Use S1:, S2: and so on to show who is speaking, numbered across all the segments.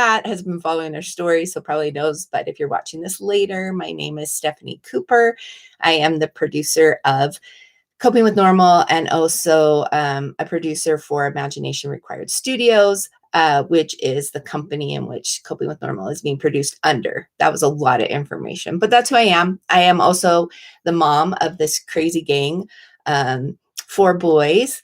S1: that has been following our story, so probably knows, but if you're watching this later, my name is Stephenie Cooper. I am the producer of Coping with Normal and also a producer for Imagination Required Studios, which is the company in which Coping with Normal is being produced under. That was a lot of information, but that's who I am. I am also the mom of this crazy gang, 4 boys,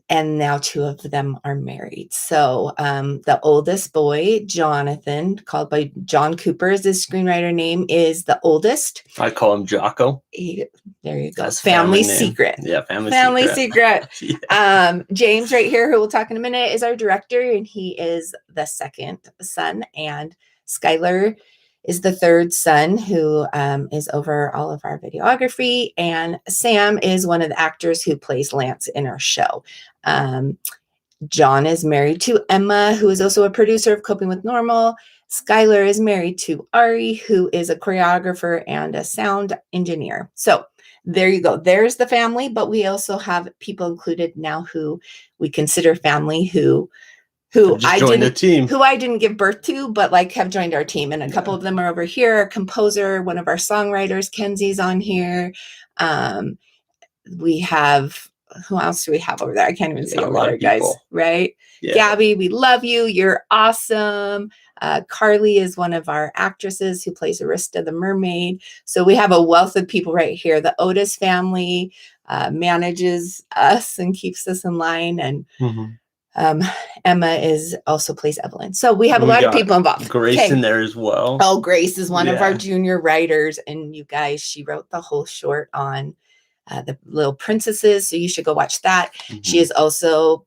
S1: and now 2 of them are married. So the oldest boy, Jonathan, called by John Cooper is his screenwriter name, is the oldest.
S2: I call him Jocko.
S1: There you go.
S2: That's
S1: family secret.
S2: Yeah, family
S1: secret.
S2: Yeah.
S1: James right here, who we'll talk in a minute, is our director, and he is the second son. And Skylar is the third son, who is over all of our videography. And Sam is one of the actors who plays Lance in our show. John is married to Emma, who is also a producer of Coping with Normal. Skylar is married to Ari, who is a choreographer and a sound engineer. So there you go. There's the family, but we also have people included now who we consider family, who I didn't give birth to, but like have joined our team. And a couple of them are over here. A composer, one of our songwriters, Kenzie's on here. We have, who else do we have over there? I can't even see over there, guys. Right? Yeah. Gabby, we love you. You're awesome. Carly is one of our actresses who plays Arista the mermaid. So we have a wealth of people right here. The Otis family manages us and keeps us in line. And Emma is also plays Evelyn. So we have a lot of people involved.
S2: Grace in there as well.
S1: Oh, Grace is one of our junior writers. And you guys, she wrote the whole short on the Little Princesses. So you should go watch that. She is also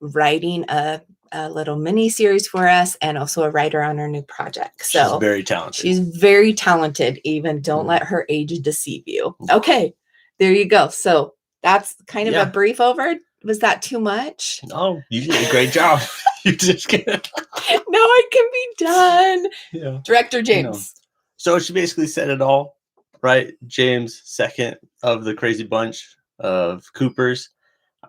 S1: writing a little mini series for us and also a writer on our new project. So
S2: she's very talented.
S1: She's very talented. Even don't let her age deceive you. Okay, there you go. So that's kind of a brief over. Was that too much?
S2: No, you did a great job. You just get it.
S1: No, it can be done.
S2: Yeah.
S1: Director James.
S2: So she basically said it all, right? James, second of the crazy bunch of Coopers,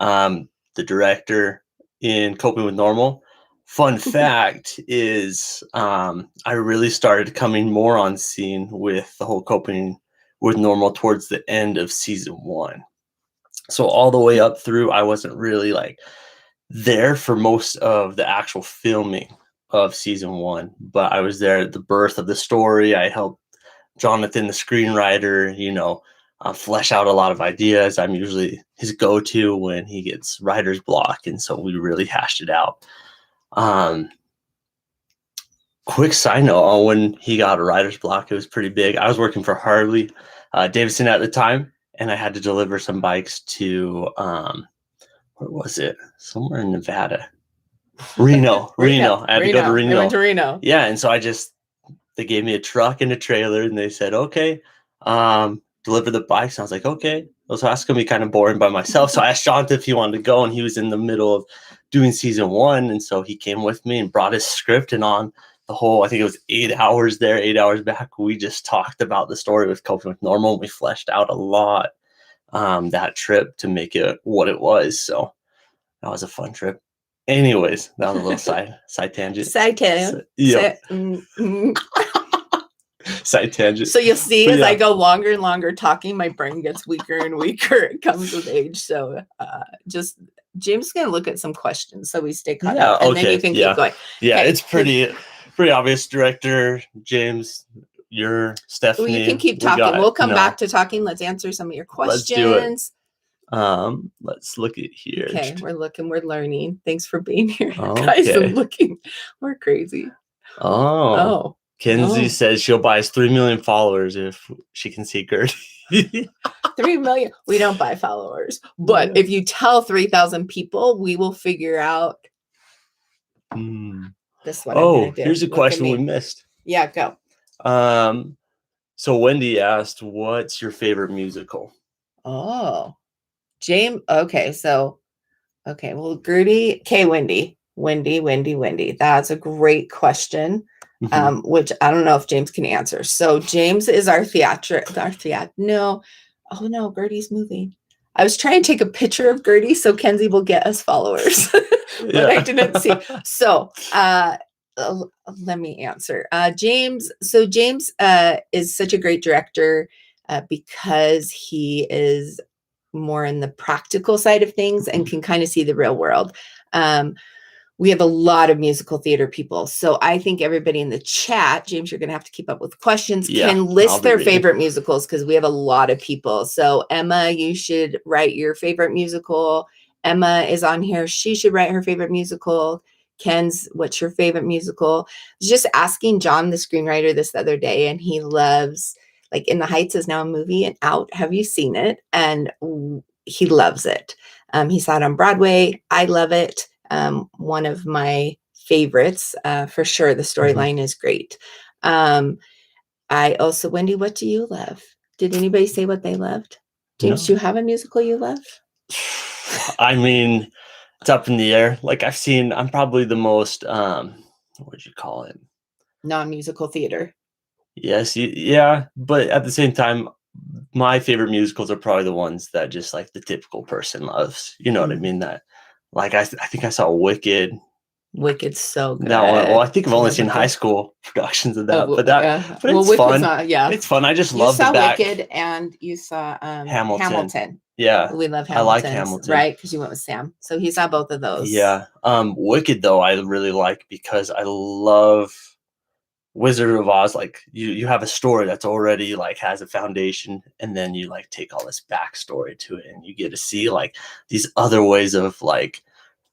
S2: the director in Coping with Normal. Fun fact is I really started coming more on scene with the whole Coping with Normal towards the end of season 1. So all the way up through, I wasn't really like there for most of the actual filming of season 1, but I was there at the birth of the story. I helped Jonathan, the screenwriter, flesh out a lot of ideas. I'm usually his go-to when he gets writer's block, and so we really hashed it out. Quick side note on when he got a writer's block, it was pretty big. I was working for Harley Davidson at the time, and I had to deliver some bikes to where was it? Somewhere in Nevada. Reno. I had to go to Reno.
S1: I went to Reno.
S2: Yeah, and so they gave me a truck and a trailer, and they said, okay, deliver the bikes. And I was like, okay. So that's going to be kind of boring by myself. So I asked Jonathan if he wanted to go, and he was in the middle of doing season 1. And so he came with me and brought his script, and on the whole, I think it was 8 hours there, 8 hours back, we just talked about the story with Coping with Normal. We fleshed out a lot that trip to make it what it was. So that was a fun trip. Anyways, that was a little side tangent.
S1: Side tangent.
S2: Side tangent.
S1: So you'll see as I go longer and longer talking, my brain gets weaker and weaker. It comes with age. So just James is going to look at some questions so we stay caught up, and then you can keep going.
S2: Yeah, it's pretty obvious. Director James, you're Stephenie.
S1: Well, you can keep talking. We'll come back to talking. Let's answer some of your questions.
S2: Let's do it. Let's look at here.
S1: Okay, we're learning. Thanks for being here, guys. I'm looking. We're crazy.
S2: Oh. Kenzie says she'll buy us 3 million followers if she can see Gertie.
S1: 3 million. We don't buy followers, but if you tell 3,000 people, we will figure out this one.
S2: Oh, here's a question we missed.
S1: Yeah, go.
S2: So Wendy asked, "What's your favorite musical?"
S1: Oh, James. Okay, well, Gertie. Okay, Wendy. That's a great question. Which I don't know if James can answer. So James is our no. Oh no, Gertie's moving. I was trying to take a picture of Gertie so Kenzie will get us followers, but I didn't see. So let me answer. James. So James is such a great director because he is more in the practical side of things and can kind of see the real world. We have a lot of musical theater people. So I think everybody in the chat, James, you're going to have to keep up with questions, can list their favorite musicals because we have a lot of people. So Emma, you should write your favorite musical. Emma is on here. She should write her favorite musical. Ken's, what's your favorite musical? I was just asking John, the screenwriter, this the other day, and he loves, like, In the Heights is now a movie and out. Have you seen it? And he loves it. He saw it on Broadway. I love it. One of my favorites, for sure. The storyline is great. I also, Wendy, what do you love? Did anybody say what they loved? James, do you have a musical you love?
S2: I mean, it's up in the air. Like I'm probably the most, what would you call it?
S1: Non-musical theater.
S2: Yes. Yeah. But at the same time, my favorite musicals are probably the ones that just like the typical person loves. You know what I mean? That, like, I think I saw Wicked.
S1: Wicked's so good.
S2: That one. Well, I think I've only seen high school productions of that, but it's fun. It's fun. I just love the back.
S1: Wicked and you saw Hamilton.
S2: Yeah,
S1: we love Hamilton.
S2: I like Hamilton,
S1: right? Because you went with Sam, so he saw both of those.
S2: Yeah. Wicked though, I really like because I love Wizard of Oz. Like you have a story that's already like has a foundation, and then you like take all this backstory to it, and you get to see like these other ways of like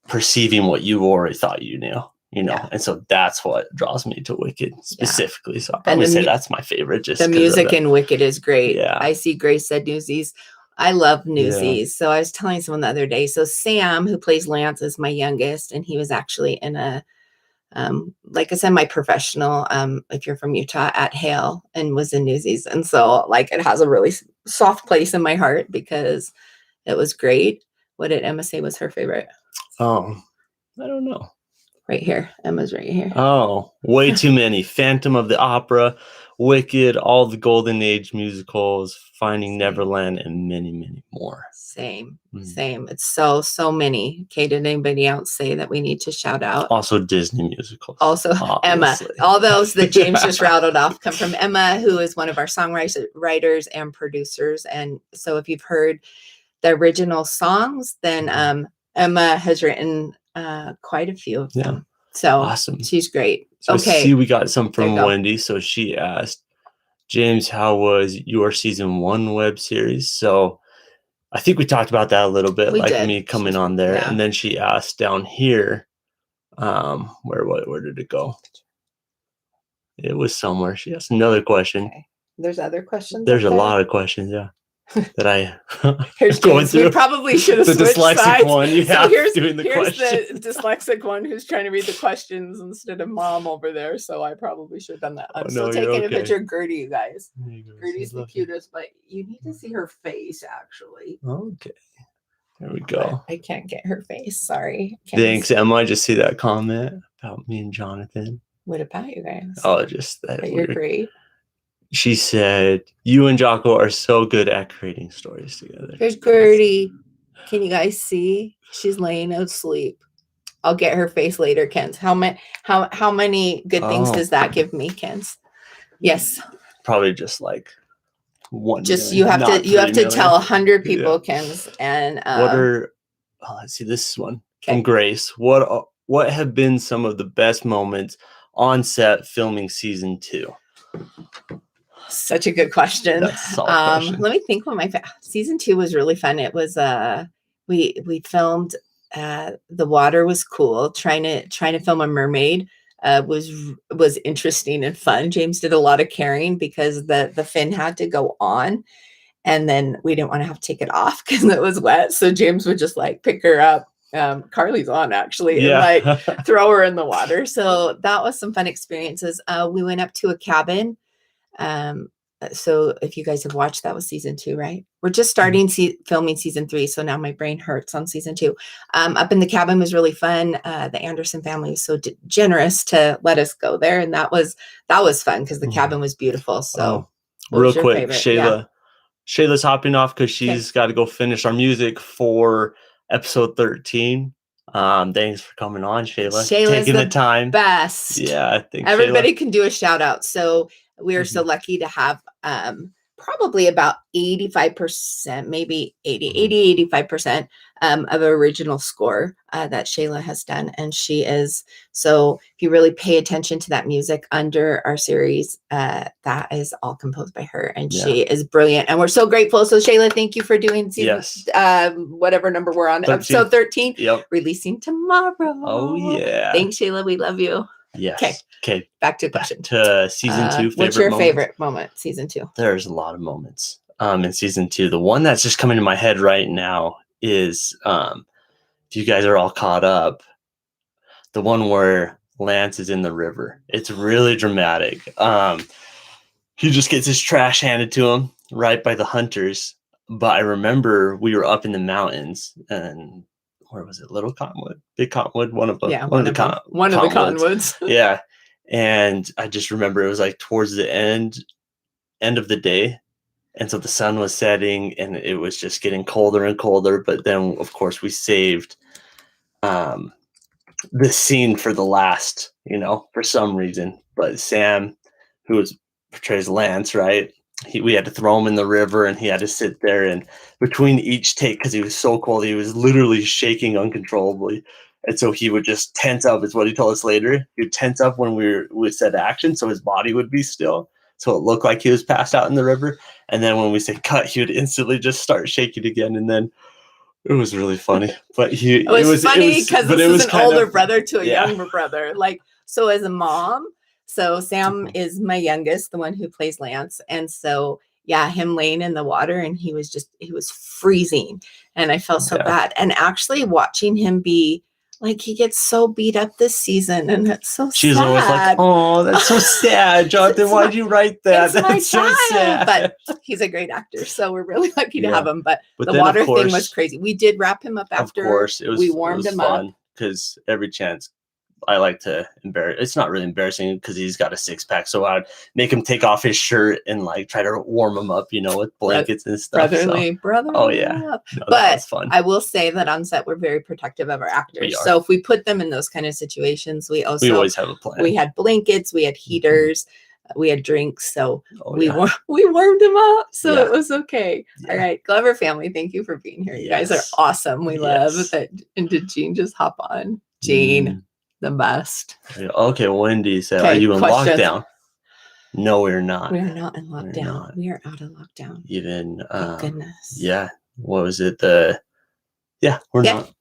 S2: perceiving what you already thought you knew. And so that's what draws me to Wicked specifically. So I'll probably say that's my favorite. Just
S1: the music in Wicked is great.
S2: Yeah.
S1: I see Grace said Newsies. I love Newsies. So I was telling someone the other day. So Sam, who plays Lance, is my youngest, and he was actually in a like a semi-professional, if you're from Utah, at Hale, and was in Newsies. And so like it has a really soft place in my heart because it was great. What did Emma say was her favorite?
S2: I don't know.
S1: Right here. Emma's right here.
S2: Oh, way too many. Phantom of the Opera, Wicked, all the Golden Age musicals, Finding Neverland, and many, many more.
S1: Same. It's so many. Okay, did anybody else say that we need to shout out?
S2: Also Disney musicals.
S1: Also obviously. Emma. All those that James just rattled off come from Emma, who is one of our songwriters and producers. And so if you've heard the original songs, then Emma has written quite a few of them. So awesome. She's great.
S2: So see, we got some from Wendy. So she asked, James, how was your season 1 web series? So I think we talked about that a little bit, me coming on there. Yeah. And then she asked down here, where did it go? It was somewhere. She asked another question.
S1: Okay. There's other questions.
S2: There's a lot of questions, yeah. That I
S1: here's James. We probably should have switched
S2: dyslexic
S1: sides.
S2: One. Here's
S1: the dyslexic one who's trying to read the questions instead of mom over there. So I probably should have done that. I'm still taking a picture of Gertie, you guys. Gertie's the cutest, but you need to see her face actually.
S2: Okay. There we go.
S1: But I can't get her face. Sorry.
S2: Thanks, Emma. I just see that comment about me and Jonathan.
S1: What about you guys?
S2: Oh, just that
S1: you're great.
S2: She said, you and Jocko are so good at creating stories together.
S1: There's Gertie. Can you guys see? She's laying asleep. I'll get her face later, Kens. How many good things does that give me, Kens? Yes.
S2: Probably just like 1
S1: Just
S2: million,
S1: you have to tell 100 people, Kens. And
S2: let's see, this is one from Grace. What have been some of the best moments on set filming season 2?
S1: Such a good question.
S2: Question.
S1: Let me think. Season 2 was really fun. It was we filmed. The water was cool. Trying to film a mermaid was interesting and fun. James did a lot of carrying because the fin had to go on, and then we didn't want to have to take it off because it was wet. So James would just like pick her up. Carly's on actually, and like throw her in the water. So that was some fun experiences. We went up to a cabin. So if you guys have watched, that was season 2, right? We're just starting filming season 3. So now my brain hurts on season 2. Up in the cabin was really fun. The Anderson family was so generous to let us go there. And that was fun because the cabin was beautiful. So
S2: real quick, Shayla, Shayla's hopping off because she's got to go finish our music for episode 13. Thanks for coming on, Shayla. Taking the time.
S1: Best.
S2: Yeah, I think
S1: everybody
S2: Shayla
S1: can do a shout out. So we are so lucky to have probably about 85%, maybe 85% of original score that Shayla has done. And she is, so if you really pay attention to that music under our series, that is all composed by her. And she is brilliant. And we're so grateful. So Shayla, thank you for doing season, whatever number we're on, 13. Episode 13, releasing tomorrow.
S2: Oh, yeah.
S1: Thanks, Shayla. We love you.
S2: Yes. Okay.
S1: Back to question.
S2: To season 2.
S1: What's your favorite moment? Season 2.
S2: There's a lot of moments in season 2. The one that's just coming to my head right now is if you guys are all caught up, the one where Lance is in the river. It's really dramatic. He just gets his trash handed to him right by the hunters. But I remember we were up in the mountains, and where was it? Little Cottonwood, Big Cottonwood, one of the Cottonwoods. Yeah. And I just remember it was like towards the end of the day. And so the sun was setting and it was just getting colder and colder. But then, of course, we saved the scene for the last, for some reason. But Sam, who portrays Lance, right? We had to throw him in the river and he had to sit there, and between each take, because he was so cold, he was literally shaking uncontrollably. And so he would just tense up, is what he told us later. He would tense up when we said action, so his body would be still. So it looked like he was passed out in the river. And then when we said cut, he would instantly just start shaking again. And then it was really funny. But it was funny because this is an older brother to a younger brother.
S1: Like, so as a mom, so Sam is my youngest, the one who plays Lance. And so, him laying in the water and he was freezing. And I felt so bad. And actually watching him be like, he gets so beat up this season, and it's so
S2: She's
S1: sad.
S2: Always like, oh, that's so sad, Jonathan. Why'd you write that? That's so sad.
S1: But he's a great actor, so we're really lucky to have him. But the water thing was crazy. We did wrap him up after.
S2: Of course,
S1: we warmed him up.
S2: Because every chance I like to embarrass. It's not really embarrassing because he's got a 6-pack, so I'd make him take off his shirt and like try to warm him up, with blankets and stuff.
S1: Brotherly.
S2: Oh yeah,
S1: no, but that was fun. I will say that on set we're very protective of our actors. So if we put them in those kind of situations, we always have a plan. We had blankets, we had heaters, we had drinks, so we warmed them up, so it was okay. All right, Glover family, thank you for being here. You guys are awesome. We love that. And did Jean just hop on? Jean. The best.
S2: Okay, Wendy said, are you in lockdown? No, we're not.
S1: We're not in lockdown. We are out of lockdown.
S2: Even,
S1: thank goodness.
S2: Yeah. What was it? We're not.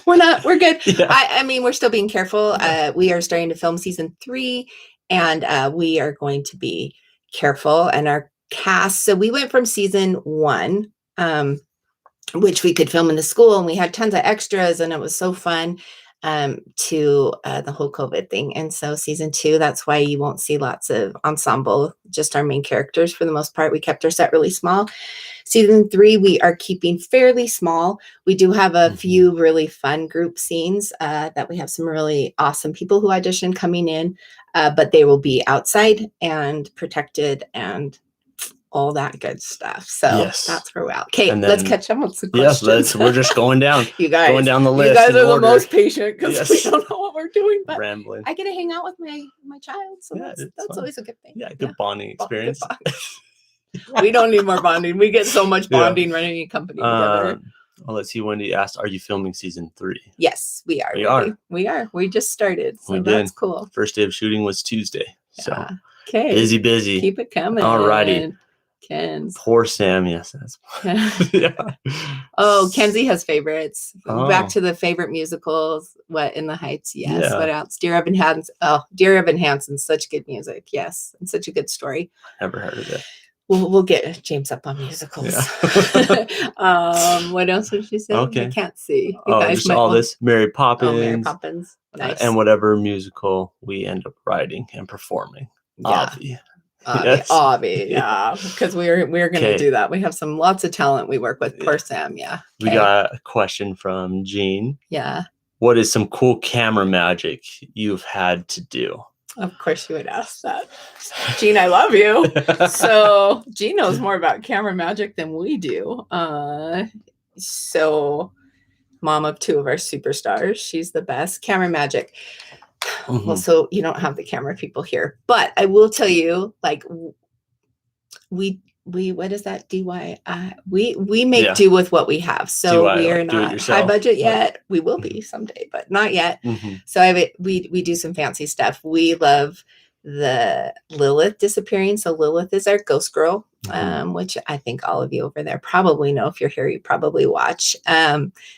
S1: We're not. We're good. I mean, we're still being careful. We are starting to film season 3, and we are going to be careful. And our cast, so we went from season 1, which we could film in the school, and we had tons of extras, and it was so fun. To the whole COVID thing. And so season 2, that's why you won't see lots of ensemble, just our main characters for the most part. We kept our set really small. Season 3, we are keeping fairly small. We do have a few really fun group scenes that we have some really awesome people who audition coming in, but they will be outside and protected and all that good stuff. So that's where we're at. Okay, let's catch up with some questions.
S2: We're just going down.
S1: You guys,
S2: going down the list.
S1: You guys are the most patient because we don't know what we're doing. But
S2: rambling.
S1: I get to hang out with my child, so that's always a good thing.
S2: Yeah, good bonding experience.
S1: We don't need more bonding. We get so much bonding running a company together.
S2: Well, let's see. Wendy asked, "Are you filming season 3?"
S1: Yes, we are. We are. We just started, so that's cool.
S2: First day of shooting was Tuesday. So
S1: okay,
S2: busy.
S1: Keep it coming.
S2: Alrighty.
S1: Ken's.
S2: Poor Sam, yes.
S1: Oh, Kenzie has favorites. Back to the favorite musicals. What, In the Heights? Yes. What else? Dear Evan Hansen. Such good music. Yes. And such a good story.
S2: Never heard of it.
S1: We'll get James up on musicals. What else would she say?
S2: Okay.
S1: I can't see.
S2: Just all this. Mary Poppins.
S1: Mary Poppins. Nice.
S2: And whatever musical we end up writing and performing.
S1: Avi, because we're going to do that. We have lots of talent we work with. Poor Sam,
S2: We got a question from Jean.
S1: Yeah.
S2: What is some cool camera magic you've had to do?
S1: Of course you would ask that. Gene, I love you. So Gene knows more about camera magic than we do. So mom of two of our superstars. She's the best. Camera magic.
S2: Mm-hmm.
S1: Well, so you don't have the camera people here, but I will tell you, like, we what is that? We make do with what we have. So we are not high budget yet. We will be someday, but not yet.
S2: Mm-hmm.
S1: So we do some fancy stuff. We love the Lilith disappearing. So Lilith is our ghost girl, which I think all of you over there probably know. If you're here, you probably watch.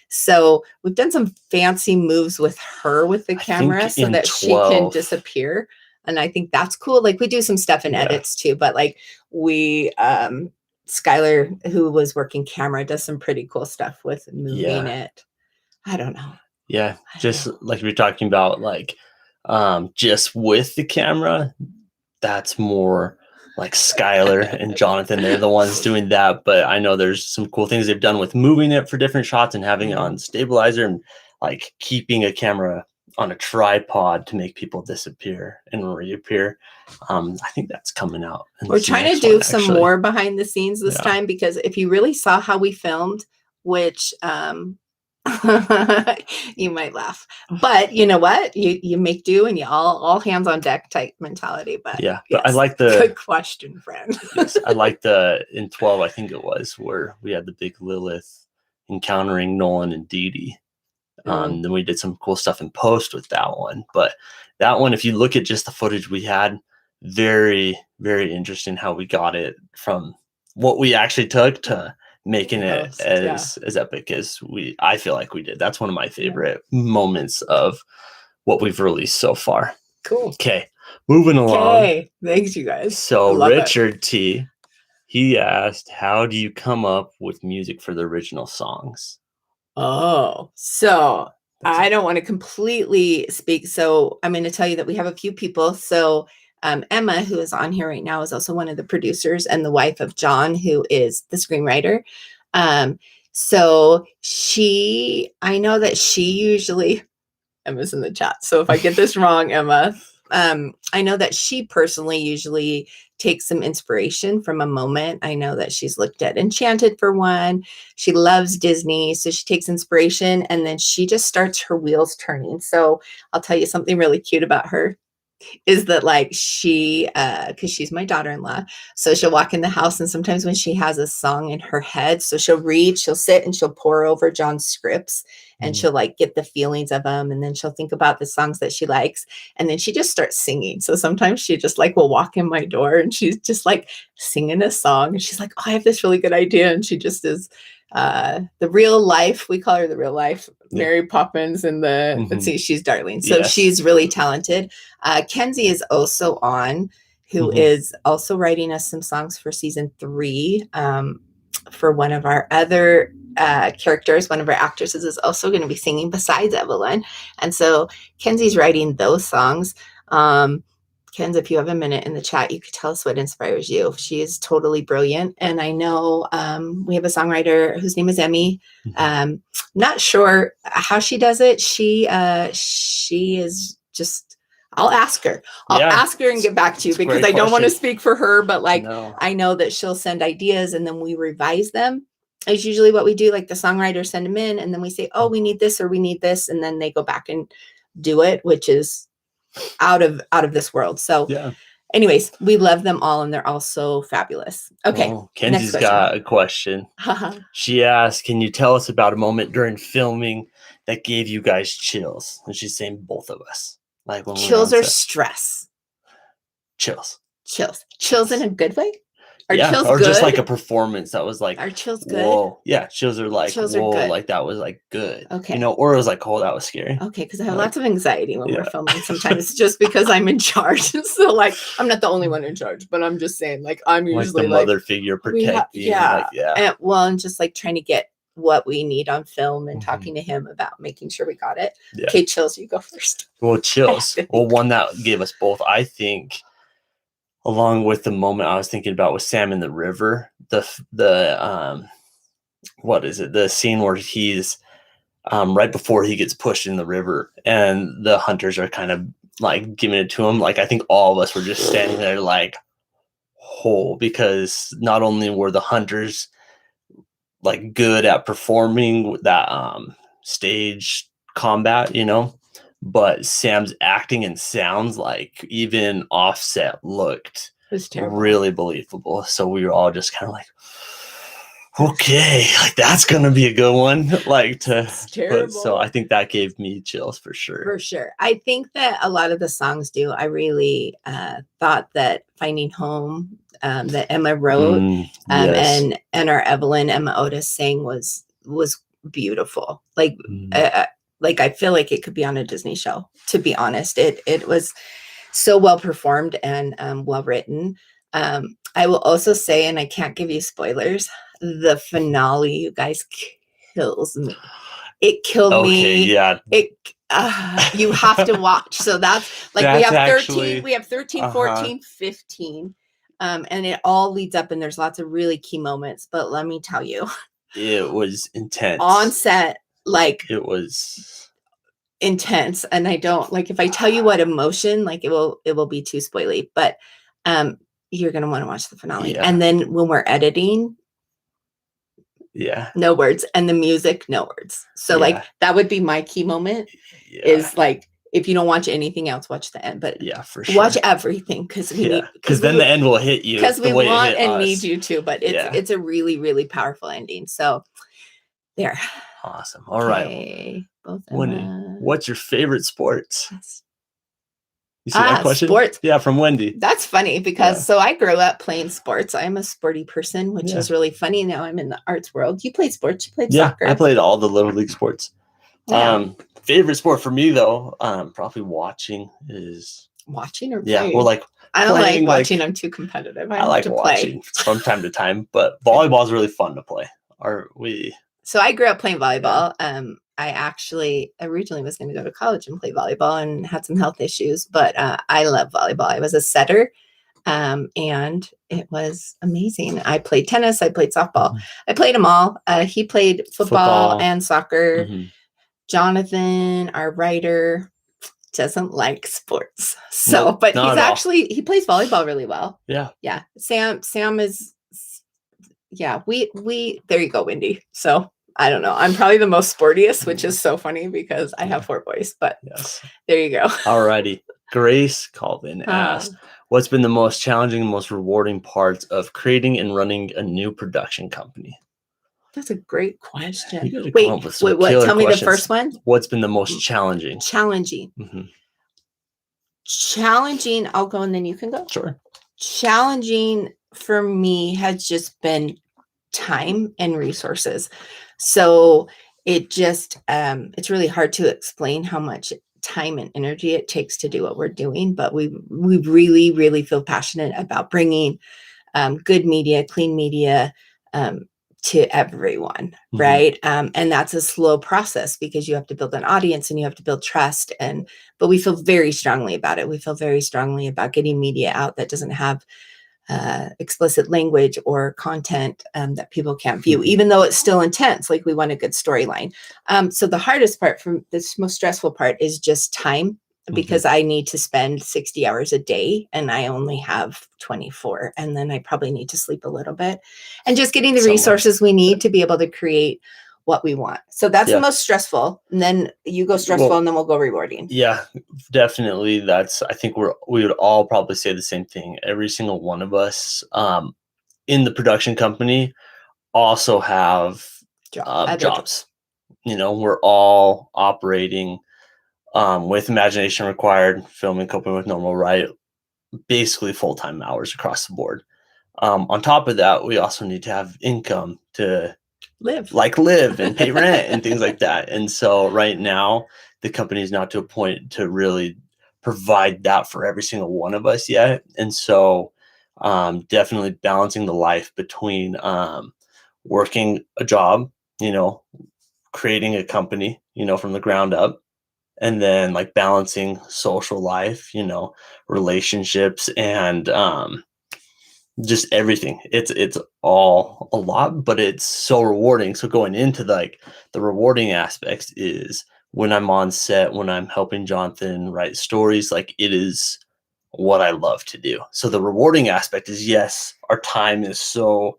S1: So we've done some fancy moves with her with the camera so that 12. She can disappear. And I think that's cool. Like we do some stuff in edits too, but like we, Skylar, who was working camera, does some pretty cool stuff with moving it. I don't know.
S2: Yeah. Just like we were talking about, like, just with the camera, that's more like Skylar and Jonathan. They're the ones doing that. But I know there's some cool things they've done with moving it for different shots and having it on stabilizer and like keeping a camera on a tripod to make people disappear and reappear. I think that's coming out.
S1: We're trying to do some more behind the scenes this time, because if you really saw how we filmed, which you might laugh, but you know what? You make do and you all hands on deck type mentality. But
S2: yeah, but I like the
S1: good question, friend.
S2: Yes, I like in 12, I think it was, where we had the big Lilith encountering Nolan and Dee Dee. Then we did some cool stuff in post with that one. But that one, if you look at just the footage we had, very, very interesting how we got it from what we actually took to making it as epic as I feel like we did. That's one of my favorite moments of what we've released so far.
S1: Cool.
S2: Okay, moving along.
S1: Okay, thanks you guys.
S2: So Richard T, he asked, how do you come up with music for the original songs?
S1: Oh, so I don't want to completely speak. So I'm going to tell you that we have a few people. So Emma, who is on here right now, is also one of the producers and the wife of John, who is the screenwriter. So I know that she usually, Emma's in the chat. So if I get this wrong, Emma, I know that she personally usually takes some inspiration from a moment. I know that she's looked at Enchanted for one. She loves Disney. So she takes inspiration and then she just starts her wheels turning. So I'll tell you something really cute about her is that like she, cause she's my daughter-in-law. So she'll walk in the house and sometimes when she has a song in her head, so she'll sit and she'll pour over John's scripts and she'll like get the feelings of them. And then she'll think about the songs that she likes. And then she just starts singing. So sometimes she just like will walk in my door and she's just like singing a song. And she's like, oh, I have this really good idea. And she just is the real life. We call her the real life Mary Poppins and let's see, she's Darling. So she's really talented. Kenzie is also on, who is also writing us some songs for season 3. For one of our other characters, one of our actresses is also going to be singing besides Evelyn. And so Kenzie's writing those songs. Kenz, if you have a minute in the chat, you could tell us what inspires you. She is totally brilliant. And I know we have a songwriter whose name is Emmy. Not sure how she does it. She is just, I'll ask her. I'll ask her and get back to you because I don't want to speak for her, but like, I know that she'll send ideas and then we revise them. Is usually what we do. Like the songwriters send them in and then we say, oh, we need this or we need this. And then they go back and do it, which is out of this world. So anyways, we love them all and they're all so fabulous. Okay.
S2: Well, Kenzie's got a question. She asked, can you tell us about a moment during filming that gave you guys chills? And she's saying both of us. Like when
S1: chills or stress?
S2: Chills.
S1: Chills in a good way? Are chills
S2: or
S1: good?
S2: Just like a performance that was like,
S1: are chills good?
S2: Whoa. Yeah, chills are like, whoa, like that was like good.
S1: Okay.
S2: You know, or it was like, oh, that was scary.
S1: Okay, because I have lots of anxiety when we're filming sometimes just because I'm in charge. So like, I'm not the only one in charge, but I'm just saying like, I'm usually
S2: like the mother figure protecting.
S1: And just like trying to get what we need on film and talking to him about making sure we got it. Okay, chills, you go first.
S2: Well, chills. Well, one that gave us both, I think, along with the moment I was thinking about with Sam in the river, what is it? The scene where he's right before he gets pushed in the river and the hunters are kind of like giving it to him, like I think all of us were just standing there like whole, because not only were the hunters like good at performing that stage combat, but Sam's acting and sounds, like even offset, looked
S1: It was terrible.
S2: really believable. So we were all just kind of like, okay, like that's gonna be a good one. Like so I think that gave me chills for sure.
S1: For sure. I think that a lot of the songs do. I really thought that Finding Home, that Emma wrote,
S2: yes.
S1: and our Emma Otis sang was beautiful. Like I feel like it could be on a Disney show, to be honest. It was so well performed and well written. I will also say, and I can't give you spoilers, the finale, you guys, kills me. It killed me.
S2: Yeah.
S1: You have to watch. So that's like,
S2: that's
S1: we have 13, 14, 15. And it all leads up, and there's lots of really key moments. But let me tell you,
S2: it was intense
S1: on set. Like,
S2: it was
S1: intense. And I don't like, if I tell you what emotion, like it will be too spoily, but you're gonna want to watch the finale.
S2: Yeah.
S1: And then when we're editing, no words, and the music, no words. So like that would be my key moment, is like, if you don't watch anything else, watch the end. But
S2: for sure,
S1: watch everything, because we need,
S2: because then the end will hit you,
S1: because we want and need you to. But it's a really, really powerful ending. So there.
S2: Awesome. All right.
S1: Both
S2: Wendy, what's your favorite sports? You see that question?
S1: Sports.
S2: Yeah, from Wendy.
S1: That's funny, because so I grew up playing sports. I'm a sporty person, which is really funny. Now I'm in the arts world. You played sports. You played soccer.
S2: I played all the little league sports. Favorite sport for me though, probably watching is
S1: watching or playing?
S2: Well, like
S1: I don't like watching. I'm too competitive. I like
S2: to watching from time to time, but volleyball is really fun to play.
S1: So I grew up playing volleyball. I actually originally was going to go to college and play volleyball, and had some health issues, but I love volleyball. I was a setter, and it was amazing. I played tennis. I played softball. I played them all. He played football and soccer. Jonathan, our writer, doesn't like sports. So, but he plays volleyball really well. Yeah. Sam is, we there you go, Wendy. So I don't know. I'm probably the most sportiest, which is so funny because I have 4 boys, but there you go.
S2: Alrighty. Grace Colvin asked, what's been the most challenging and most rewarding parts of creating and running a new production company?
S1: That's a great question.
S2: Wait,
S1: what? Tell me the first one.
S2: What's been the most challenging?
S1: Challenging. Challenging. I'll go and then you can go.
S2: Sure.
S1: Challenging for me has just been time and resources. So it just, it's really hard to explain how much time and energy it takes to do what we're doing, but we really, really feel passionate about bringing good media, clean media, to everyone, right? And that's a slow process, because you have to build an audience and you have to build trust. But we feel very strongly about it. We feel very strongly about getting media out that doesn't have explicit language or content that people can't view, even though it's still intense. Like, we want a good storyline. So the hardest part, from this most stressful part, is just time, because I need to spend 60 hours a day and I only have 24. And then I probably need to sleep a little bit, and just getting the resources we need to be able to create what we want. So that's the most stressful. And then you go stressful, and then we'll go rewarding.
S2: Yeah, definitely. I think we would all probably say the same thing. Every single one of us in the production company also have jobs. We're all operating with imagination required, filming, coping with normal, right? Basically full-time hours across the board. On top of that, we also need to have income to live and pay rent and things like that. And so right now, the company is not to a point to really provide that for every single one of us yet. And so definitely balancing the life between working a job, creating a company, from the ground up, and then like balancing social life, relationships, and just everything. It's all a lot, but it's so rewarding. So going into the rewarding aspects is when I'm on set, when I'm helping Jonathan write stories, like it is what I love to do. So the rewarding aspect is, yes, our time is so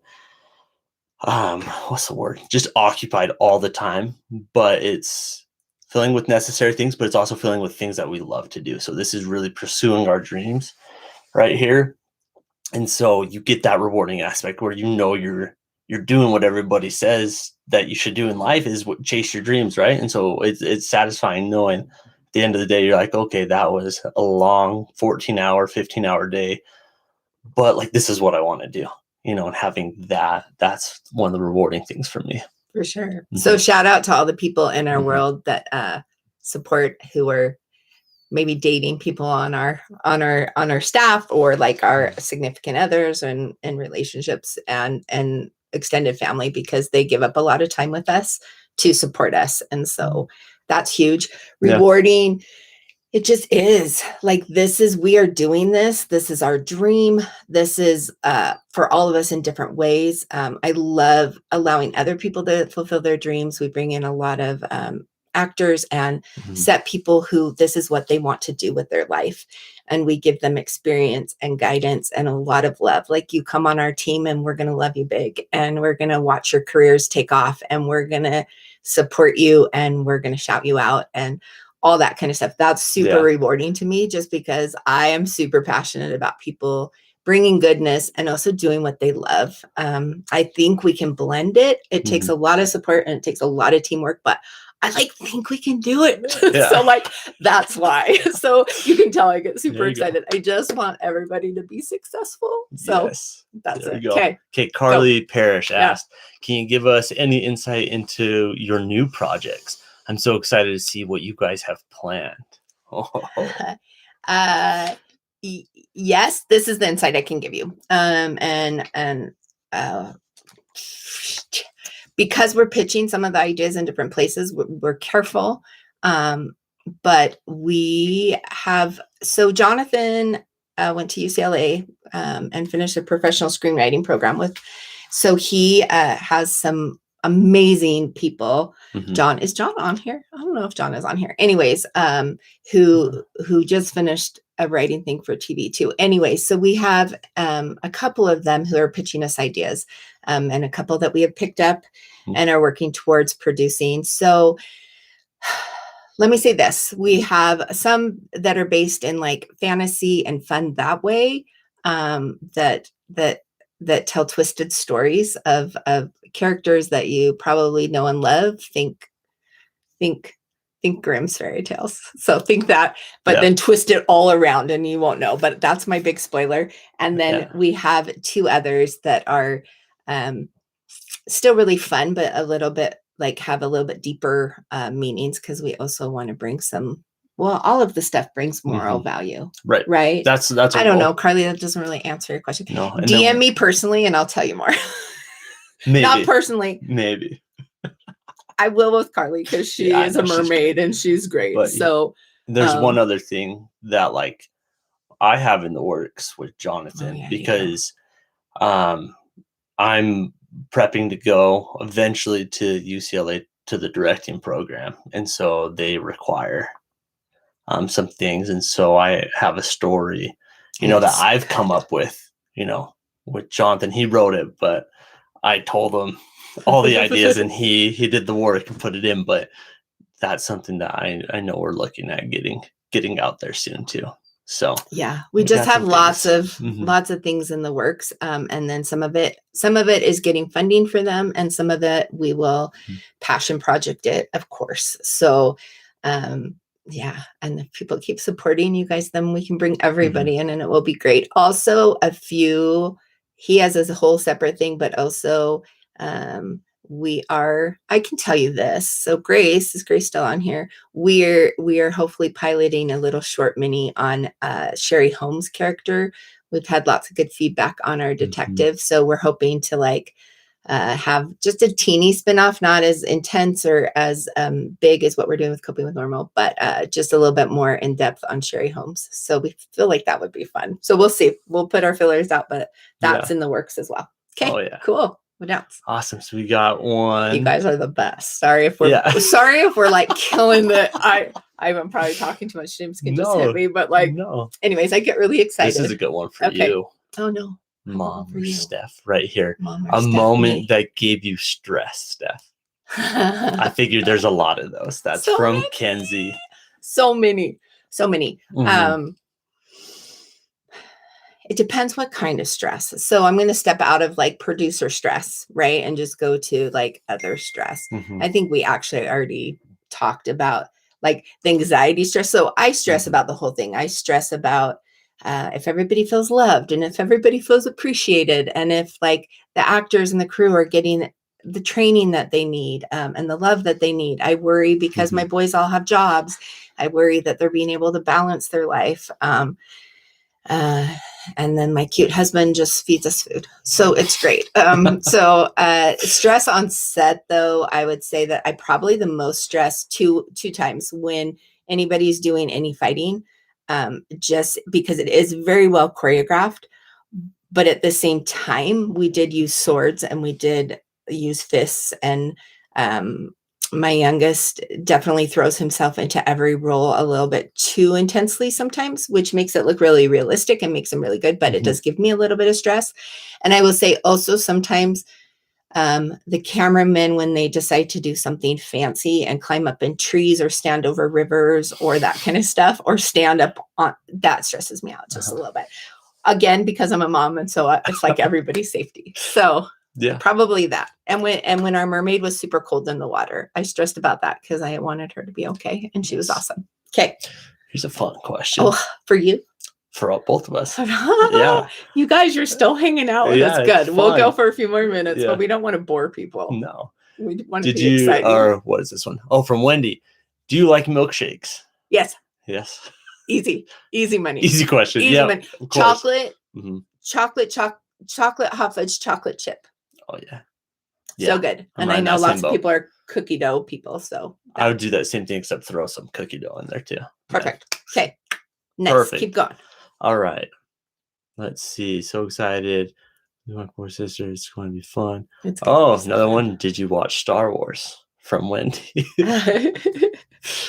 S2: what's the word? Just occupied all the time, but it's filling with necessary things, but it's also filling with things that we love to do. So this is really pursuing our dreams right here. And so you get that rewarding aspect where you're doing what everybody says that you should do in life is what chase your dreams, right? And so it's satisfying knowing at the end of the day you're like, okay, that was a long 14-hour, 15-hour day, but like this is what I want to do, and having that's one of the rewarding things for me.
S1: For sure. So shout out to all the people in our world that support, who are maybe dating people on our staff, or like our significant others and relationships and extended family, because they give up a lot of time with us to support us. And so that's huge. Rewarding. It just is like, we are doing this. This is our dream. This is for all of us in different ways. I love allowing other people to fulfill their dreams. We bring in a lot of actors and set people who this is what they want to do with their life. And we give them experience and guidance and a lot of love. Like, you come on our team and we're going to love you big, and we're going to watch your careers take off, and we're going to support you, and we're going to shout you out and all that kind of stuff. That's super rewarding to me, just because I am super passionate about people bringing goodness and also doing what they love. I think we can blend it. It takes a lot of support and it takes a lot of teamwork, but I think we can do it. So like, that's why. So you can tell I get super excited. I just want everybody to be successful. So that's it. Okay,
S2: Carly Parrish asked, can you give us any insight into your new projects? I'm so excited to see what you guys have planned.
S1: Yes, this is the insight I can give you. Because we're pitching some of the ideas in different places, we're careful. But we have, so Jonathan went to UCLA and finished a professional screenwriting program so he has some amazing people. Is John on here? I don't know if John is on here. Anyways, who just finished a writing thing for TV too. Anyway, so we have a couple of them who are pitching us ideas, and a couple that we have picked up and are working towards producing. So let me say this: we have some that are based in like fantasy and fun that way, that tell twisted stories of characters that you probably know and love. Think Grimm's fairy tales. So think that, but then twist it all around and you won't know. But that's my big spoiler. And then we have two others that are still really fun, but a little bit like have a little bit deeper meanings, because we also want to bring some. Well, all of the stuff brings moral value. Right.
S2: That's
S1: I don't know, Carly, that doesn't really answer your question. No, DM me personally and I'll tell you more.
S2: Maybe.
S1: Not personally.
S2: Maybe.
S1: I will with Carly, because she is a mermaid and she's great. But so
S2: there's one other thing that like I have in the works with Jonathan, because I'm prepping to go eventually to UCLA to the directing program. And so they require some things. And so I have a story, that I've come up with, with Jonathan. He wrote it, but I told him all the ideas and he did the work and put it in. But that's something that I know we're looking at getting out there soon too. So
S1: we just have lots of things in the works. And then some of it is getting funding for them, and some of it we will passion project it, of course. So and if people keep supporting you guys, then we can bring everybody in and it will be great. Also, he has a whole separate thing, but also I can tell you this. So Grace still on here? We are hopefully piloting a little short mini on Sherry Holmes' character. We've had lots of good feedback on our detective. So we're hoping to have just a teeny spinoff, not as intense or as big as what we're doing with Coping with Normal, but just a little bit more in depth on Sherry Holmes. So we feel like that would be fun. So we'll see. We'll put our fillers out, but that's in the works as well. Okay, cool. What else?
S2: Awesome. So we got one.
S1: You guys are the best. Sorry if we're
S2: Yeah.
S1: sorry if we're like killing the. I'm probably talking too much. James can just hit me, but like,
S2: no.
S1: anyways, I get really excited.
S2: This is a good one for
S1: Okay.
S2: you.
S1: Oh no,
S2: Mom
S1: for
S2: or
S1: you.
S2: Steph, right here.
S1: Mom or
S2: a
S1: Stephenie.
S2: moment that gave you stress, Steph. I figured there's a lot of those. That's
S1: So
S2: from
S1: many.
S2: Kenzie.
S1: So many.
S2: Mhm.
S1: It depends what kind of stress. So I'm going to step out of like producer stress, right? And just go to like other stress.
S2: Mhm.
S1: I think we actually already talked about like the anxiety stress. So I stress about the whole thing. I stress about if everybody feels loved and if everybody feels appreciated and if like the actors and the crew are getting the training that they need and the love that they need. I worry because my boys all have jobs. I worry that they're being able to balance their life. And then my cute husband just feeds us food. So it's great. So stress on set, though, I would say that I probably the most stressed two times when anybody's doing any fighting, just because it is very well choreographed. But at the same time, we did use swords and we did use fists. And my youngest definitely throws himself into every role a little bit too intensely sometimes, which makes it look really realistic and makes him really good. But it does give me a little bit of stress. And I will say also sometimes the cameramen, when they decide to do something fancy and climb up in trees or stand over rivers or that kind of stuff, or stand up on, that stresses me out just a little bit. Again, because I'm a mom, and so it's like everybody's safety. So yeah, probably that. And when our mermaid was super cold in the water, I stressed about that because I wanted her to be okay, and she was awesome. Okay,
S2: here's a fun question.
S1: Oh, for you.
S2: For all, both of us. Yeah.
S1: You guys, you're still hanging out with us. Good. We'll go for a few more minutes, but we don't want to bore people.
S2: No.
S1: We want to be exciting.
S2: Or what is this one? Oh, from Wendy. Do you like milkshakes?
S1: Yes.
S2: Yes.
S1: Easy money.
S2: Easy question.
S1: Easy money. Chocolate, chocolate hot fudge chocolate chip.
S2: Oh yeah.
S1: So good. And I know lots of people are cookie dough people. So
S2: I would do that same thing, except throw some cookie dough in there too.
S1: Perfect. Okay. Next. Perfect. Keep going.
S2: All right. Let's see. So excited. My poor sister. It's going to be fun. Another one. Did you watch Star Wars? From Wendy.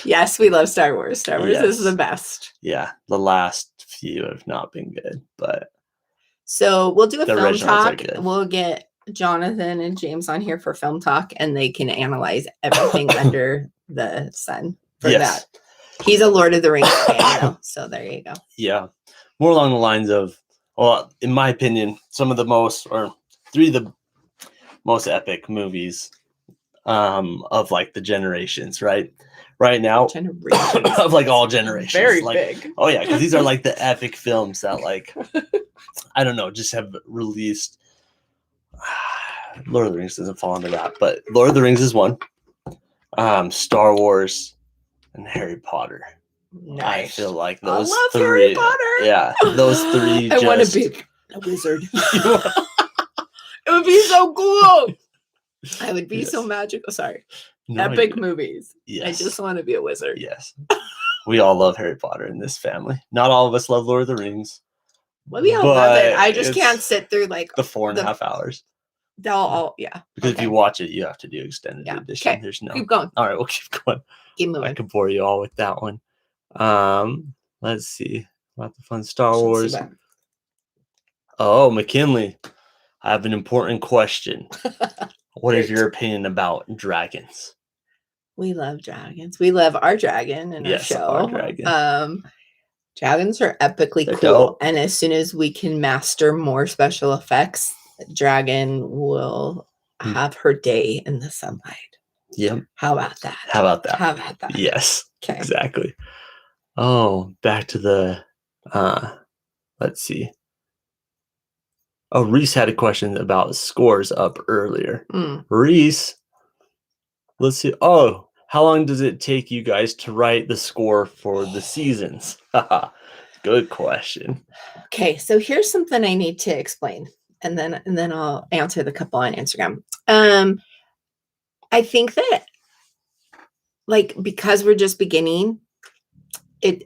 S1: Yes, we love Star Wars. Star Wars is the best.
S2: Yeah. The last few have not been good, but.
S1: So we'll do a film talk. We'll get Jonathan and James on here for film talk, and they can analyze everything under the sun for that. He's a Lord of the Rings fan, though, so there you go.
S2: Yeah. More along the lines of, well, in my opinion, some of the most, or three of the most epic movies of like the generations, right now, of like all generations,
S1: very
S2: like,
S1: big.
S2: Oh yeah, because these are like the epic films that like I don't know, just have released. Lord of the Rings doesn't fall into that, but Lord of the Rings is one. Star Wars and Harry Potter. Nice. I feel like those three.
S1: Harry Potter.
S2: Yeah, those three.
S1: I want to be a wizard. It would be so cool. I would be so magical. Sorry. No, epic movies. Yes. I just want to be a wizard.
S2: Yes. We all love Harry Potter in this family. Not all of us love Lord of the Rings.
S1: Well, we all love it. I just can't sit through like
S2: the 4.5 hours.
S1: Yeah.
S2: Because if you watch it, you have to do extended edition. Okay. There's no.
S1: Keep going.
S2: All right, we'll keep going.
S1: Keep moving.
S2: I can bore you all with that one. Let's see. Lots of fun Star Wars. Oh, McKinley. I have an important question. What is your opinion about dragons?
S1: We love dragons. We love our dragon in our show. Our dragon. Dragons are epically cool. Dope. And as soon as we can master more special effects, dragon will have her day in the sunlight.
S2: Yep.
S1: How about that?
S2: Yes. Okay. Exactly. Oh, back to the let's see. Oh, Reese had a question about scores up earlier. Reese, let's see. Oh, how long does it take you guys to write the score for the seasons? Good question.
S1: Okay, so here's something I need to explain, and then I'll answer the couple on Instagram. I think that, like, because we're just beginning,